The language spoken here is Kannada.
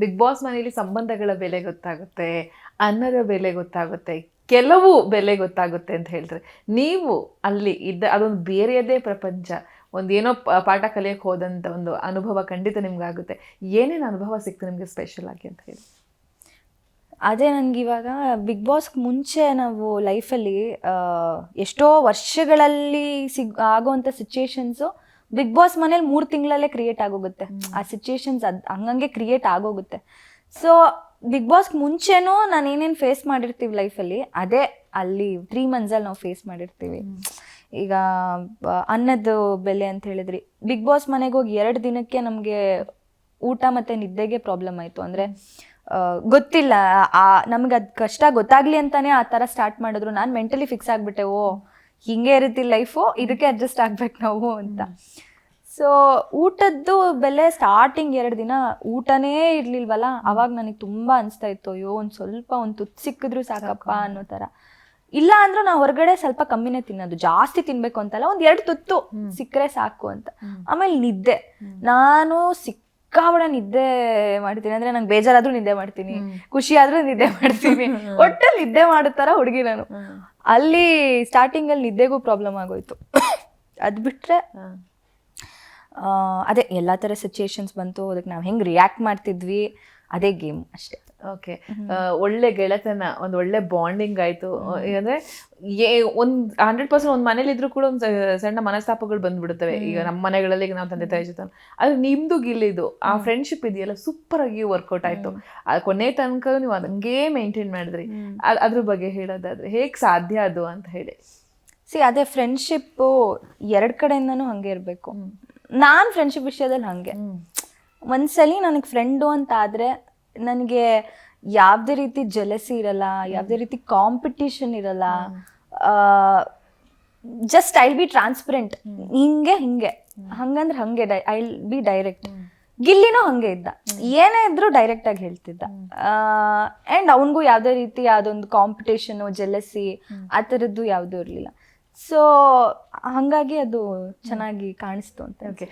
ಬಿಗ್ ಬಾಸ್ ಮನೆಯಲ್ಲಿ ಸಂಬಂಧಗಳ ಬೆಲೆ ಗೊತ್ತಾಗುತ್ತೆ, ಅನ್ನದ ಬೆಲೆ ಗೊತ್ತಾಗುತ್ತೆ, ಕೆಲವು ಬೆಲೆ ಗೊತ್ತಾಗುತ್ತೆ ಅಂತ ಹೇಳ್ತಾರೆ. ನೀವು ಅಲ್ಲಿ ಇದ್ದ ಅದೊಂದು ಬೇರೆಯದೇ ಪ್ರಪಂಚ. ಒಂದೇನೋ ಪಾಠ ಕಲಿಯಕ್ಕೆ ಹೋದಂಥ ಒಂದು ಅನುಭವ ಖಂಡಿತ ನಿಮ್ಗಾಗುತ್ತೆ. ಏನೇನು ಅನುಭವ ಸಿಕ್ತು ನಿಮಗೆ ಸ್ಪೆಷಲ್ ಆಗಿ ಅಂತ ಹೇಳಿ? ಅದೇ ನನಗಿವಾಗ ಬಿಗ್ ಬಾಸ್ಗೆ ಮುಂಚೆ ನಾವು ಲೈಫಲ್ಲಿ ಎಷ್ಟೋ ವರ್ಷಗಳಲ್ಲಿ ಆಗೋವಂಥ ಸಿಚುಯೇಷನ್ಸು ಬಿಗ್ ಬಾಸ್ ಮನೇಲಿ 3 ತಿಂಗಳಲ್ಲೇ ಕ್ರಿಯೇಟ್ ಆಗೋಗುತ್ತೆ. ಆ ಸಿಚುಯೇಷನ್ಸ್ ಹಂಗಂಗೆ ಕ್ರಿಯೇಟ್ ಆಗೋಗುತ್ತೆ. ಸೊ ಬಿಗ್ ಬಾಸ್ಗೆ ಮುಂಚೆನೂ ನಾನು ಏನೇನು ಫೇಸ್ ಮಾಡಿರ್ತೀವಿ ಲೈಫಲ್ಲಿ, ಅದೇ ಅಲ್ಲಿ 3 ಮಂತ್ಸಲ್ಲಿ ನಾವು ಫೇಸ್ ಮಾಡಿರ್ತೀವಿ. ಈಗ ಅನ್ನದ ಬೆಲೆ ಅಂತ ಹೇಳಿದ್ರಿ, ಬಿಗ್ ಬಾಸ್ ಮನೆಗೆ ಹೋಗಿ 2 ದಿನಕ್ಕೆ ನಮಗೆ ಊಟ ಮತ್ತು ನಿದ್ದೆಗೆ ಪ್ರಾಬ್ಲಮ್ ಆಯಿತು. ಅಂದರೆ ಗೊತ್ತಿಲ್ಲ, ನಮ್ಗೆ ಅದು ಕಷ್ಟ ಗೊತ್ತಾಗ್ಲಿ ಅಂತಾನೆ ಆ ಥರ ಸ್ಟಾರ್ಟ್ ಮಾಡಿದ್ರು. ನಾನು ಮೆಂಟಲಿ ಫಿಕ್ಸ್ ಆಗಿಬಿಟ್ಟೆ, ಓ ಹಿಂಗೆ ಇರುತ್ತೆ ಲೈಫು, ಇದಕ್ಕೆ ಅಡ್ಜಸ್ಟ್ ಆಗ್ಬೇಕು ನಾವು ಅಂತ. ಸೊ ಊಟದ್ದು ಬೆಲೆ ಸ್ಟಾರ್ಟಿಂಗ್ 2 ದಿನ ಊಟನೇ ಇರ್ಲಿಲ್ವಲ್ಲ, ಅವಾಗ ನನಗೆ ತುಂಬ ಅನಿಸ್ತಾ ಇತ್ತು, ಅಯ್ಯೋ ಒಂದು ಸ್ವಲ್ಪ ಒಂದು ತುತ್ತು ಸಿಕ್ಕಿದ್ರು ಸಾಕಪ್ಪ ಅನ್ನೋ ಥರ. ಇಲ್ಲ ಅಂದ್ರೂ ನಾವು ಹೊರಗಡೆ ಸ್ವಲ್ಪ ಕಮ್ಮಿನೇ ತಿನ್ನೋದು, ಜಾಸ್ತಿ ತಿನ್ಬೇಕು ಅಂತಲ್ಲ, 1-2 ತುತ್ತು ಸಿಕ್ಕರೆ ಸಾಕು ಅಂತ. ಆಮೇಲೆ ನಿದ್ದೆ, ನಾನು ಸಿಕ್ಕಾಬಡ ನಿದ್ದೆ ಮಾಡ್ತೀನಿ. ಅಂದ್ರೆ ನಂಗೆ ಬೇಜಾರಾದ್ರೂ ನಿದ್ದೆ ಮಾಡ್ತೀನಿ, ಖುಷಿ ಆದ್ರೂ ನಿದ್ದೆ ಮಾಡ್ತೀನಿ, ಒಟ್ಟಲ್ಲಿ ನಿದ್ದೆ ಮಾಡೋ ಥರ ಹುಡುಗಿ ನಾನು. ಅಲ್ಲಿ ಸ್ಟಾರ್ಟಿಂಗ್ ಅಲ್ಲಿ ನಿದ್ದೆಗೂ ಪ್ರಾಬ್ಲಮ್ ಆಗೋಯ್ತು. ಅದ್ ಬಿಟ್ರೆ ಅದೇ ಎಲ್ಲ ಥರ ಸಿಚುಯೇಷನ್ಸ್ ಬಂತು, ಅದಕ್ಕೆ ನಾವು ಹೆಂಗೆ ರಿಯಾಕ್ಟ್ ಮಾಡ್ತಿದ್ವಿ, ಅದೇ ಗೇಮ್ ಅಷ್ಟೇ. ಓಕೆ, ಒಳ್ಳೆ ಗೆಳೆತನ, ಒಂದು ಒಳ್ಳೆ ಬಾಂಡಿಂಗ್ ಆಯ್ತು. ಅಂದ್ರೆ ಒಂದು 100% ಒಂದು ಮನೇಲಿ ಇದ್ರೂ ಕೂಡ ಒಂದು ಸಣ್ಣ ಮನಸ್ತಾಪಗಳು ಬಂದ್ಬಿಡುತ್ತವೆ. ಈಗ ನಮ್ಮ ಮನೆಗಳಲ್ಲಿ ಈಗ ನಾವು ತಂದೆ ತಾಯಿ ಜೊತೆ, ಅದು ನಿಮ್ದು ಗಿಲ್ಲಿದು ಆ ಫ್ರೆಂಡ್ಶಿಪ್ ಇದೆಯಲ್ಲ, ಸೂಪರ್ ಆಗಿ ವರ್ಕೌಟ್ ಆಯ್ತು. ಕೊನೆ ತನಕ ನೀವು ಅದಂಗೇ ಮೇಂಟೈನ್ ಮಾಡಿದ್ರಿ. ಅದ್ರ ಬಗ್ಗೆ ಹೇಳೋದಾದ್ರೆ ಹೇಗೆ ಸಾಧ್ಯ ಅದು ಅಂತ ಹೇಳಿ? ಅದೇ ಫ್ರೆಂಡ್ಶಿಪ್ಪು 2 ಕಡೆಯಿಂದನೂ ಹಂಗೆ ಇರಬೇಕು. ನಾನು ಫ್ರೆಂಡ್ಶಿಪ್ ವಿಷಯದಲ್ಲಿ ಹಾಗೆ, ಒಂದ್ಸಲಿ ನನಗೆ ಫ್ರೆಂಡು ಅಂತ ಆದರೆ ನನಗೆ ಯಾವುದೇ ರೀತಿ ಜೆಲಸಿ ಇರಲ್ಲ, ಯಾವುದೇ ರೀತಿ ಕಾಂಪಿಟಿಷನ್ ಇರಲ್ಲ. ಜಸ್ಟ್ ಐ ಬಿ ಟ್ರಾನ್ಸ್ಪರೆಂಟ್, ಹಿಂಗೆ ಹಂಗಂದ್ರೆ ಹಂಗೆ ಐ ಬಿ ಡೈರೆಕ್ಟ್. ಗಿಲ್ಲಿನೂ ಹಂಗೆ ಇದ್ದ, ಏನೇ ಇದ್ರೂ ಡೈರೆಕ್ಟ್ ಆಗಿ ಹೇಳ್ತಿದ್ದ. ಆ್ಯಂಡ್ ಅವನಿಗೂ ಯಾವುದೇ ರೀತಿ ಯಾವುದೊಂದು ಕಾಂಪಿಟೇಷನು, ಜೆಲಸಿ ಆ ಥರದ್ದು ಯಾವುದೂ ಇರಲಿಲ್ಲ. ಸೊ ಹಾಗಾಗಿ ಅದು ಚೆನ್ನಾಗಿ ಕಾಣಿಸ್ತು ಅಂತ. ಓಕೆ,